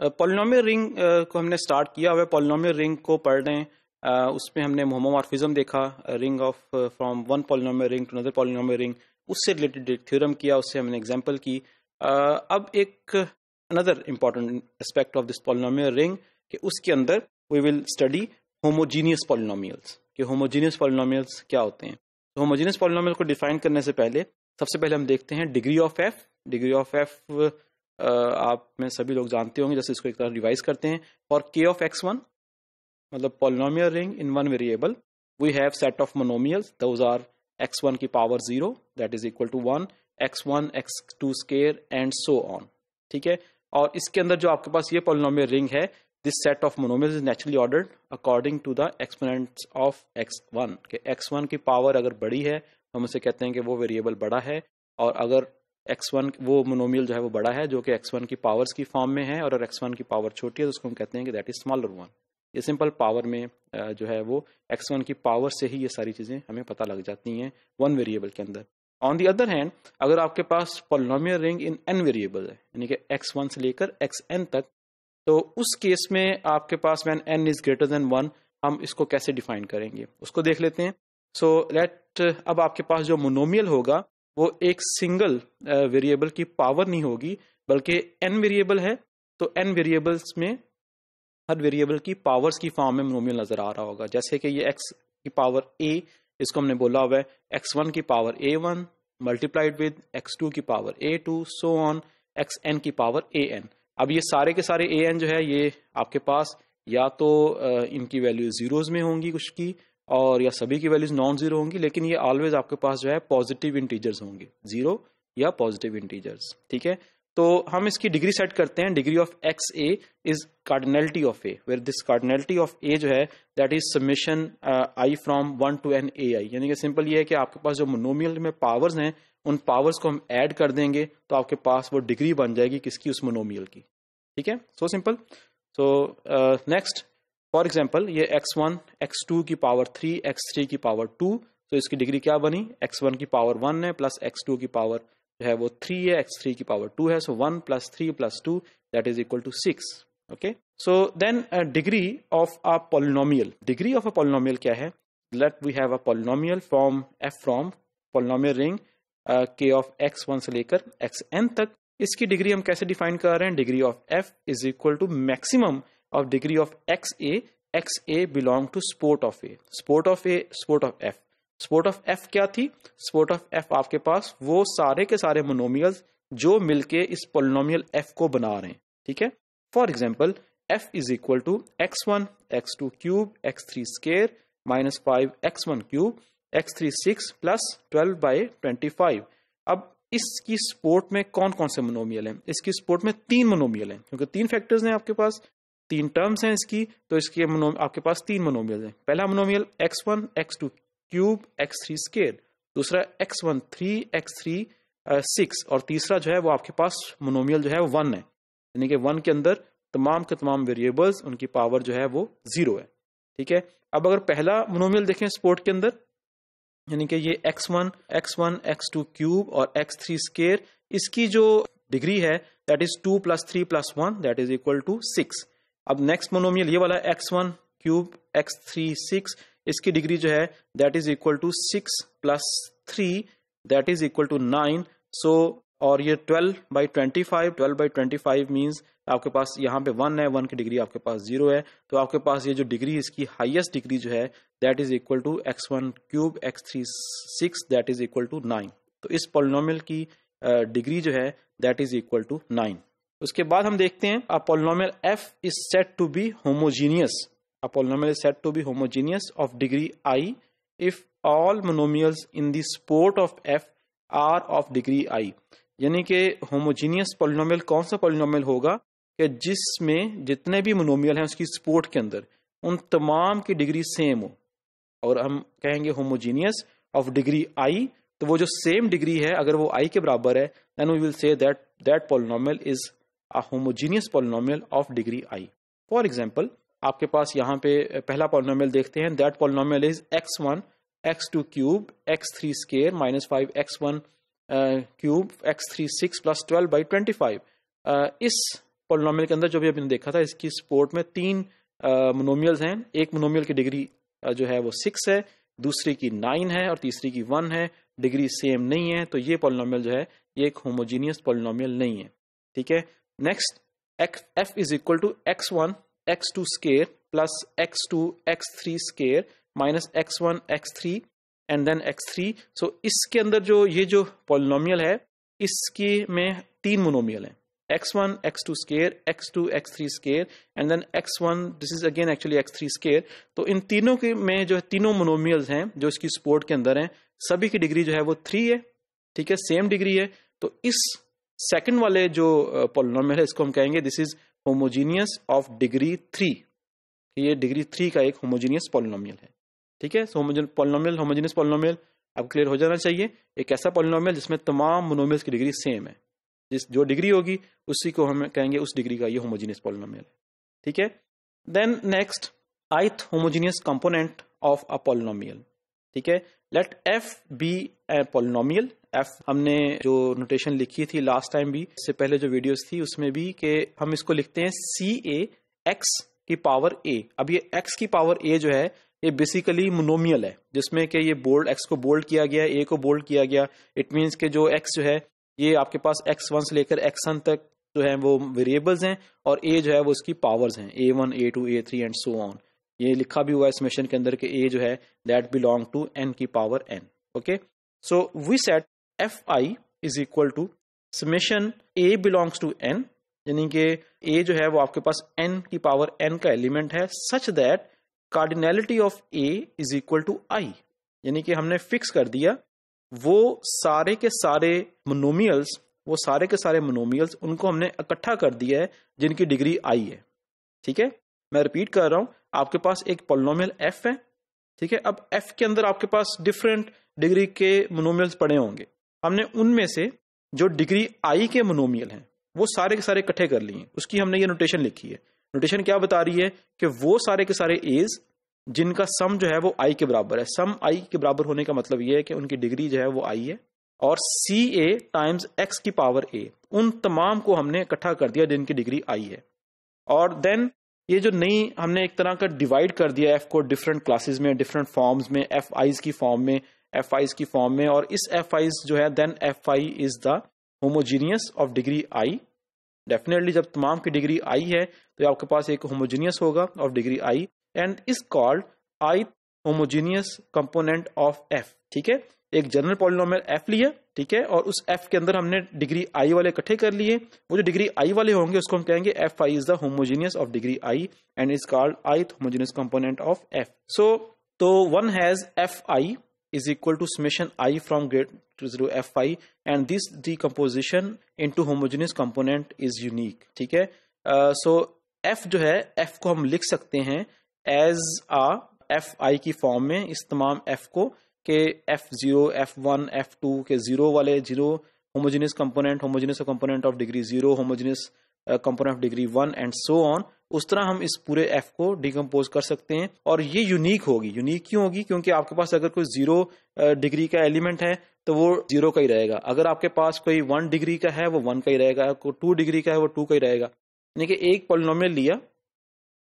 Polynomial ring को हमने start किया हुआ है। पॉलिनोमियल रिंग को पढ़ रहे हैं। उसमें हमने होमोमॉर्फिज्म देखा, ring of from one polynomial ring to another polynomial ring, उससे रिलेटेड एक थ्योरम किया, उससे हमने एग्जांपल की। अब एक another important aspect of this polynomial ring कि उसके अंदर we will study homogeneous polynomials, कि होमोजीनियस पॉलिनोमियल्स क्या होते हैं। तो होमोजीनियस पॉलिनोमियल को डिफाइन करने से पहले सबसे पहले हम देखते हैं degree of F. Degree of F आप में सभी लोग जानते होंगे, जैसे इसको एक तरह रिवाइज करते हैं। फॉर के ऑफ x1, मतलब polynomial ring in one variable, we have set of monomials, those are x1 की power 0 that is equal to 1, x1 x2 square and so on. ठीक है, और इसके अंदर जो आपके पास ये पॉलिनोमियल रिंग है, this set of monomials is naturally ordered according to the exponents of x1। K x1 की पावर अगर बड़ी है हम उसे कहते हैं कि वो वेरिएबल बड़ा है, और अगर x1 वो मोनोमियल जो है वो बड़ा है जो कि x1 की पावर्स की फॉर्म में है, और अगर x1 की पावर छोटी है तो उसको हम कहते हैं कि दैट इज स्मॉलर वन। ये सिंपल पावर में जो है वो x1 की पावर से ही ये सारी चीजें हमें पता लग जाती हैं वन वेरिएबल के अंदर। ऑन दी अदर हैंड, अगर आपके पास polynomial ring in n variable है, यानी कि x1 से लेकर xn तक, तो उस केस में आपके पास when n is greater than 1 हम इसको कैसे डिफाइन करेंगे उसको देख लेते हैं। सो लेट अब आपके पास जो मोनोमियल होगा वो एक सिंगल वेरिएबल की पावर नहीं होगी, बल्कि n वेरिएबल है, तो n वेरिएबल्स में हर वेरिएबल की पावर्स की फॉर्म में मोनोमियल नजर आ रहा होगा। जैसे कि ये x की पावर a, इसको हमने बोला हुआ है x1 की power a1 multiplied with x2 की power a2 so on xn की पावर an। अब ये सारे के सारे an जो है ये आपके पास या तो इनकी वैल्यू जीरोज में होंगी कुछ की, और या सभी की वैल्यूज नॉन जीरो होंगी, लेकिन ये ऑलवेज आपके पास जो है पॉजिटिव इंटीजर्स होंगे, जीरो या पॉजिटिव इंटीजर्स। ठीक है, तो हम इसकी डिग्री सेट करते हैं। Degree of X A is cardinality of A, where this cardinality of A जो है that is summation i from 1 to n a i। यानी कि सिंपल ये है कि आपके पास जो मोनोमियल में पावर्स हैं उन पावर्स को हम ऐड कर देंगे तो आपके पास वो डिग्री बन जाएगी किसकी, उस मोनोमियल की। ठीक है, so simple. So next for example ये x1 x2 की पावर 3 x3 की पावर 2, तो इसकी डिग्री क्या बनी, x1 की पावर 1 है प्लस x2 की पावर जो है वो 3 है, x3 की पावर 2 है, so 1 plus 3 plus 2 that is equal to 6। Okay, so then degree of a polynomial. Degree of a polynomial क्या है, let we have a polynomial from f from polynomial ring k of x1 से लेकर xn तक। इसकी degree हम कैसे define कर रहे हैं, degree of f is equal to maximum of degree of xa belong to sport of a, sport of a, sport of f। sport of f क्या थी, sport of f आपके पास वो सारे के सारे मोनोमियल्स जो मिलके इस पोलिनोमियल f को बना रहे हैं। ठीक है, for example f is equal to x1 x2 cube x3 square minus 5 x1 cube x3 6 plus 12 by 25। अब इसकी स्पोर्ट में कौन कौन से मोनोमियल हैं, इसकी स्पोर्ट में 3 मोनोमियल हैं, क्योंकि 3 फैक्टर्स हैं आपके पास, 3 टर्म्स हैं इसकी, तो इसके आपके पास 3 मोनोमियल हैं। पहला monomial x1 x2 cube x3 square, दूसरा x1 3 x3 6, और तीसरा जो है वो आपके पास मोनोमियल जो है वो 1 है, यानी कि 1 के अंदर तमाम के तमाम वेरिएबल्स उनकी पावर जो है वो 0 है। ठीक है, अब अगर पहला मोनोमियल देखें स्पोर्ट के अंदर, यानी कि ये x1 x2 क्यूब और x3 स्क्वायर, इसकी जो डिग्री है that is 2 plus 3 plus 1 that is equal to 6। अब नेक्स्ट मोनोमियल ये वाला x1 क्यूब x3 6, इसकी डिग्री जो है that is equal to 6 plus 3 that is equal to 9। So और ये 12 बाई 25 मीन्स आपके पास यहाँ पे 1 है, 1 की डिग्री आपके पास 0 है, तो आपके पास ये जो डिग्री इसकी हाईएस्ट डिग्री जो है that is equal to x1 cube x3 6 that is equal to 9। तो इस पॉलिनोमियल की डिग्री जो है दैट इज इक्वल टू 9। उसके बाद हम देखते हैं a polynomial f is said to be homogeneous. A polynomial is said to be homogeneous of degree i if all monomials in the support of f are of degree i। यानी कि homogeneous polynomial कौन सा polynomial होगा कि जिसमें जितने भी monomial हैं उसकी स्पोर्ट के अंदर उन तमाम की डिग्री सेम हो, और हम कहेंगे होमोजीनियस ऑफ डिग्री i, तो वो जो सेम डिग्री है अगर वो i के बराबर है then we will say that polynomial is a homogeneous polynomial of degree i। For example, आपके पास यहाँ पे पहला पॉलिनोमियल देखते हैं, that polynomial is x1 x2 cube x3 square minus 5 x1 cube x3 6 plus 12 by 25। इस पॉलिनोमियल के अंदर जो भी आपने देखा था, इसकी सपोर्ट में 3 मोनोमियल्स हैं। एक मोनोमियल की डिग्री जो है वो 6 है, दूसरी की 9 है और तीसरी की 1 है। डिग्री सेम नहीं है, तो ये पॉलिनोमियल जो है ये एक होमोजीनियस पॉलिनोमियल नहीं है। ठीक है, next f is equal to x1 x2 square plus x2 x3 square minus x1 x3 and then x3। So इसके अंदर जो ये जो पॉलिनोमियल है इसकी में 3 मोनोमियल हैं, x1 x2 square, x2 x3 square and then x1, this is again actually x3 square. तो इन तीनों के में जो तीनों मोनोमियल्स हैं जो इसकी सपोर्ट के अंदर हैं, सभी की डिग्री जो है वो 3 है। ठीक है, सेम डिग्री है। तो इस सेकंड वाले जो पॉलिनोमियल है इसको हम कहेंगे this is homogeneous of degree 3। ये डिग्री 3 का एक होमोजीनियस पॉलिनोमियल है। ठीक है, सो पॉलिनोमियल, होमोजीनियस पॉलिनोमियल अब क्लियर हो जाना चाहिए। एक ऐसा पॉलिनोमियल जिसमें तमाम मोनोमियल्स की डिग्री सेम है, जिस जो डिग्री होगी उसी को हम कहेंगे उस डिग्री का ये होमोजीनियस पॉलिनोमियल है। ठीक है, then next ith homogeneous component of a polynomial. ठीक है, let f be a polynomial. f हमने जो नोटेशन लिखी थी लास्ट टाइम भी, इससे पहले जो वीडियोस थी उसमें भी, कि हम इसको लिखते हैं ca x की पावर a। अब ये x की पावर a जो है ये बेसिकली मोनोमियल है, जिसमें कि ये बोल्ड x को बोल्ड किया गया, a को बोल्ड किया गया। इट मीन्स के जो x जो है ये आपके पास x1 से लेकर xn तक जो है वो वेरिएबल्स हैं और a जो है वो इसकी पावर्स हैं, a1 a2 a3 and so on. ये लिखा भी हुआ है समेशन के अंदर कि a जो है दैट बिलोंग टू n की power n। Okay, so we set fi is equal to summation a belongs to n, यानी कि a जो है वो आपके पास n की पावर n का एलिमेंट है, such that cardinality of a is equal to i। यानी कि हमने फिक्स कर दिया वो सारे के सारे मोनोमियल्स, वो सारे के सारे मोनोमियल्स उनको हमने इकट्ठा कर दिया है जिनकी डिग्री i है। ठीक है, मैं रिपीट कर रहा हूं, आपके पास एक पॉलिनोमियल f है। ठीक है, अब f के अंदर आपके पास डिफरेंट डिग्री के मोनोमियल्स पड़े होंगे। हमने उनमें से जो डिग्री i के मोनोमियल हैं वो सारे के सारे इकट्ठे कर लिए, उसकी हमने ये नोटेशन लिखी है। नोटेशन क्या बता रही है कि वो सारे के सारे एज जिनका सम जो है वो i के बराबर है। सम i के बराबर होने का मतलब ये है कि उनकी डिग्री जो है वो i है, और ca टाइम्स x की पावर a, उन तमाम को हमने इकट्ठा कर दिया जिनकी डिग्री i है। और देन ये जो नई हमने एक तरह का डिवाइड कर दिया f को डिफरेंट क्लासेस में, डिफरेंट फॉर्म्स में, fi's की फॉर्म में, fi's की फॉर्म में, और इस fi's जो है then fi is the homogeneous of degree i। Definitely जब तमाम की डिग्री i है तो आपके पास एक होमोजीनियस होगा of degree i and is called ith homogeneous component of f। ठीक है, एक जनरल पॉलिनोमियल f लिया, ठीक है, और उस f के अंदर हमने डिग्री i वाले इकट्ठे कर लिए। वो जो डिग्री i वाले होंगे उसको हम कहेंगे fi is the homogeneous of degree i and is called ith homogeneous component of f। सो तो one has fi is equal to summation I from greater to 0 fi and this decomposition into homogeneous component is unique। ठीक है, so f जो है f को हम लिख सकते हैं as a fi की फॉर्म में, इस तमाम f को के f0 f1 f2 के जीरो वाले zero homogeneous component of degree 0, homogeneous component of degree 1 and so on. उस तरह हम इस पूरे f को डिकम्पोज कर सकते हैं और ये यूनिक होगी। यूनिक क्यों होगी? क्योंकि आपके पास अगर कोई 0 डिग्री का एलिमेंट है तो वो 0 का ही रहेगा, अगर आपके पास कोई 1 डिग्री का है वो 1 का ही रहेगा, कोई 2 डिग्री का है वो 2 का ही रहेगा। यानी कि एक पॉलिनोमियल लिया,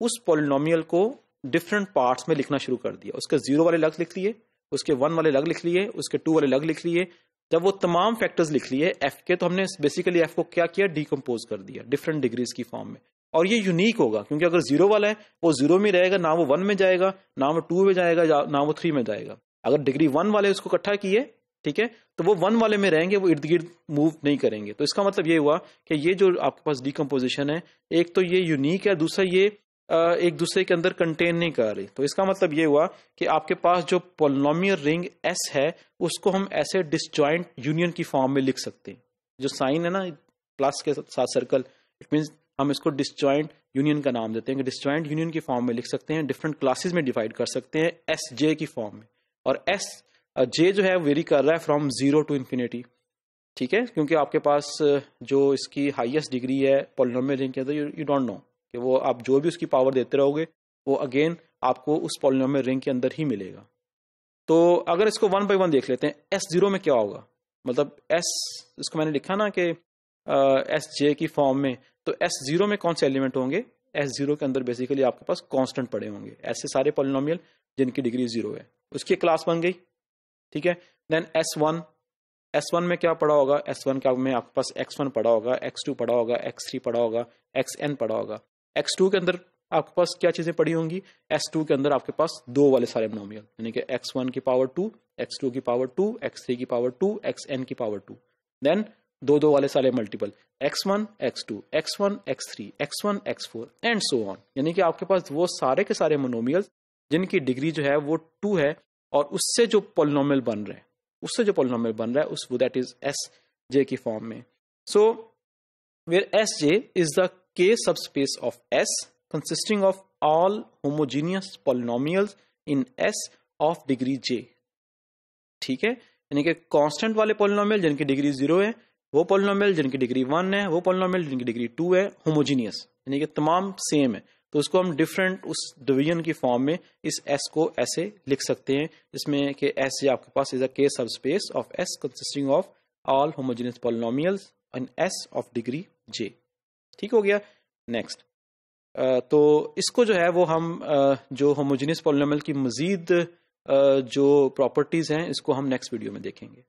उस पॉलिनोमियल को डिफरेंट पार्ट्स में लिखना शुरू कर दिया, उसके 0 वाले अलग लिख लिए, उसके 1 वाले अलग लिख लिए, उसके 2 वाले अलग लिख लिए। जब वो तमाम फैक्टर्स लिख लिए f के, तो हमने बेसिकली f को क्या किया, डिकम्पोज कर दिया डिफरेंट डिग्रीज की फॉर्म में। और ये यूनिक होगा क्योंकि अगर 0 वाला है वो 0 में रहेगा, ना वो 1 में जाएगा, ना वो 2 में जाएगा, ना वो 3 में जाएगा। अगर डिग्री 1 वाले उसको इकट्ठा किए, ठीक है, तो वो 1 वाले में रहेंगे, वो इर्द गिर्द मूव नहीं करेंगे। तो इसका मतलब ये हुआ कि ये जो आपके पास डिकम्पोजिशन है, एक तो ये यूनिक है, दूसरा ये एक दूसरे के अंदर कंटेन नहीं कर रही। तो इसका मतलब ये हुआ कि आपके पास जो पॉलिनोमियल रिंग S है उसको हम ऐसे डिसजॉइंट यूनियन की फॉर्म में लिख सकते हैं। जो साइन है ना प्लस के साथ सर्कल, इट मींस हम इसको डिसजॉइंट यूनियन का नाम देते हैं कि डिसजॉइंट यूनियन की फॉर्म में लिख सकते हैं, डिफरेंट क्लासेस में डिवाइड कर सकते हैं एस जे की फॉर्म में। और एस जे जो है वेरी कर रहा है फ्रॉम 0 टू इन्फिनिटी, ठीक है, क्योंकि आपके पास जो इसकी हाईएस्ट डिग्री है पॉलिनोमियल रिंग के अंदर, यू डोंट नो कि वो आप जो भी उसकी पावर देते रहोगे वो अगेन आपको उस पॉलिनोमियल रिंग के अंदर ही मिलेगा। तो अगर इसको 1 by 1 देख लेते हैं, S0 में क्या होगा, मतलब S इसको मैंने लिखा ना कि एस जे की फॉर्म में, तो एस जीरो में कौन से एलिमेंट होंगे? एस जीरो के अंदर बेसिकली आपके पास कांस्टेंट पड़े होंगे, ऐसे सारे पॉलिनोमियल जिनकी डिग्री जीरो है, उसकी क्लास बन गई। ठीक है, देन एस वन में क्या पड़ा होगा? एस वन का में आपके पास एक्स वन पड़ा होगा, एक्स टू पड़ा होगा, एक्स थ्री पड़ा होगा, एक्स एन पड़ा होगा। एक्स टू के अंदर आपके पास क्या चीजें पड़ी होंगी? एस टू के अंदर आपके पास दो वाले सारे मोनोमियल, यानी कि एक्स वन की पावर टू, एक्स टू की पावर टू, एक्स थ्री की पावर टू, एक्स एन की पावर टू, देन दो दो वाले सारे multiple x one x two, x one x three, x one x four and so on. यानी कि आपके पास वो सारे के सारे मोनोमियल जिनकी डिग्री जो है वो टू है, और उससे जो पॉलिनोमियल बन रहे हैं, उससे जो पॉलिनोमियल बन रहा है उस दैट इज एस जे की फॉर्म में। So where S J is the K subspace of S consisting of all homogeneous polynomials in S of degree J। ठीक है, यानी कि कांस्टेंट वाले पॉलिनोमियल जिनकी डिग्री जीरो है, वो पॉलिनोमियल जिनकी डिग्री वन है, वो पॉलिनोमियल जिनकी डिग्री टू है, होमोजीनियस यानी कि तमाम सेम है, तो उसको हम डिफरेंट उस डिवीजन की फॉर्म में इस S को ऐसे लिख सकते हैं, जिसमें कि S आपके पास इज अ के subspace of S consisting of all homogeneous polynomials in S of degree J। ठीक हो गया। नेक्स्ट, तो इसको जो है वो हम जो होमोजेनियस पॉलिनोमियल की मजीद जो प्रॉपर्टीज हैं इसको हम नेक्स्ट वीडियो में देखेंगे।